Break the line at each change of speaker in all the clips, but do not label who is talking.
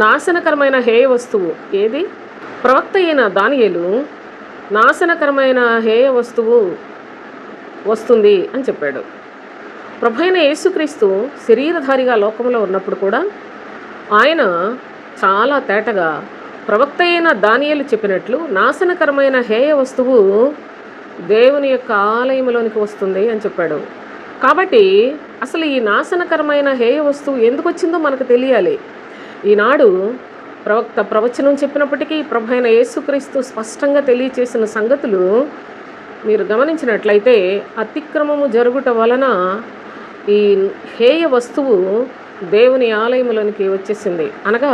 నాశనకరమైన హేయ వస్తువు ఏది? ప్రవక్త అయిన దానియేలు నాశనకరమైన హేయ వస్తువు వస్తుంది అని చెప్పాడు. ప్రభైన యేసుక్రీస్తు శరీరధారిగా లోకంలో ఉన్నప్పుడు కూడా ఆయన చాలా తేటగా ప్రవక్త అయిన దానియేలు చెప్పినట్లు నాశనకరమైన హేయ వస్తువు దేవుని యొక్క ఆలయంలోనికి వస్తుంది అని చెప్పాడు. కాబట్టి అసలు ఈ నాశనకరమైన హేయ వస్తువు ఎందుకు వచ్చిందో మనకు తెలియాలి. ఈనాడు ప్రవక్త ప్రవచనం చెప్పినప్పటికీ ప్రభైన యేసుక్రీస్తు స్పష్టంగా తెలియచేసిన సంగతులు మీరు గమనించినట్లయితే అతిక్రమము జరుగుట వలన ఈ హేయ వస్తువు దేవుని ఆలయంలోనికి వచ్చేసింది. అనగా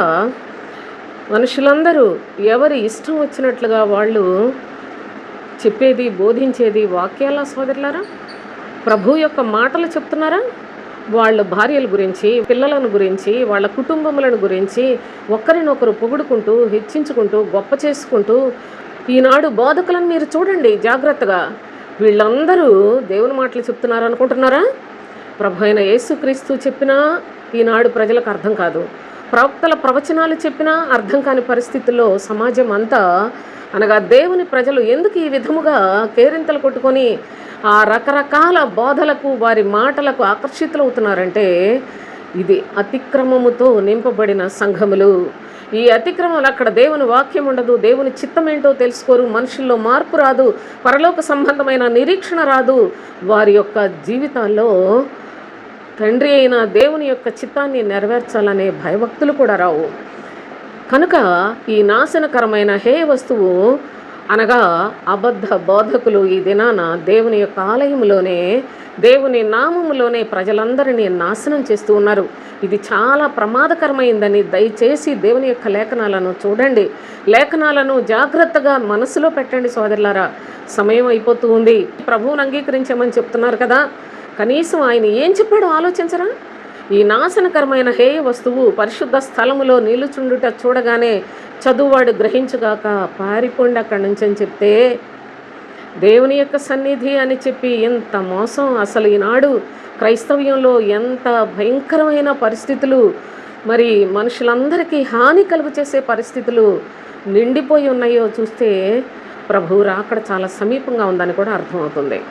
మనుషులందరూ ఎవరి ఇష్టం వచ్చినట్లుగా వాళ్ళు చెప్పేది బోధించేది వాక్యాల సోదరులారా, ప్రభు యొక్క మాటలు చెప్తున్నారా? వాళ్ళ భార్యల గురించి, పిల్లలను గురించి, వాళ్ళ కుటుంబములను గురించి ఒకరినొకరు పొగుడుకుంటూ, హెచ్చించుకుంటూ, గొప్ప చేసుకుంటూ ఈనాడు బోధకులను మీరు చూడండి జాగ్రత్తగా. వీళ్ళందరూ దేవుని మాటలు చెప్తున్నారు అనుకుంటున్నారా? ప్రభు అయిన యేసుక్రీస్తు చెప్పినా ఈనాడు ప్రజలకు అర్థం కాదు. ప్రవక్తల ప్రవచనాలు చెప్పినా అర్థం కాని పరిస్థితుల్లో సమాజం అంతా, అనగా దేవుని ప్రజలు ఎందుకు ఈ విధముగా కేరింతలు కొట్టుకొని ఆ రకరకాల బోధలకు, వారి మాటలకు ఆకర్షితులవుతున్నారంటే ఇది అతిక్రమముతో నింపబడిన సంఘములు. ఈ అతిక్రమలు అక్కడ దేవుని వాక్యం ఉండదు, దేవుని చిత్తం ఏంటో తెలుసుకోరు, మనుషుల్లో మార్పు రాదు, పరలోక సంబంధమైన నిరీక్షణ రాదు, వారి యొక్క జీవితాల్లో తండ్రి అయిన దేవుని యొక్క చిత్తాన్ని నెరవేర్చాలనే భయభక్తులు కూడా రావు. కనుక ఈ నాశనకరమైన హేయ వస్తువు అనగా అబద్ధ బోధకులు ఈ దినాన దేవుని యొక్క ఆలయంలోనే, దేవుని నామములోనే ప్రజలందరినీ నాశనం చేస్తూ ఉన్నారు. ఇది చాలా ప్రమాదకరమైందని దయచేసి దేవుని యొక్క లేఖనాలను చూడండి, లేఖనాలను జాగ్రత్తగా మనసులో పెట్టండి సోదరులారా. సమయం అయిపోతూ ఉంది. ప్రభువుని అంగీకరించమని చెప్తున్నారు కదా, కనీసం ఆయన ఏం చెప్పాడో ఆలోచించరా? ఈ నాశనకరమైన హేయ వస్తువు పరిశుద్ధ స్థలములో నిలుచుండుట చూడగానే చదువువాడు గ్రహించుగాక పారిపోండి అక్కడి నుంచి అని చెప్తే, దేవుని యొక్క సన్నిధి అని చెప్పి ఎంత మోసం! అసలు ఈనాడు క్రైస్తవ్యంలో ఎంత భయంకరమైన పరిస్థితులు, మరి మనుషులందరికీ హాని కలుగు చేసే పరిస్థితులు నిండిపోయి ఉన్నాయో చూస్తే ప్రభు రాకడ చాలా సమీపంగా ఉందని కూడా అర్థమవుతుంది.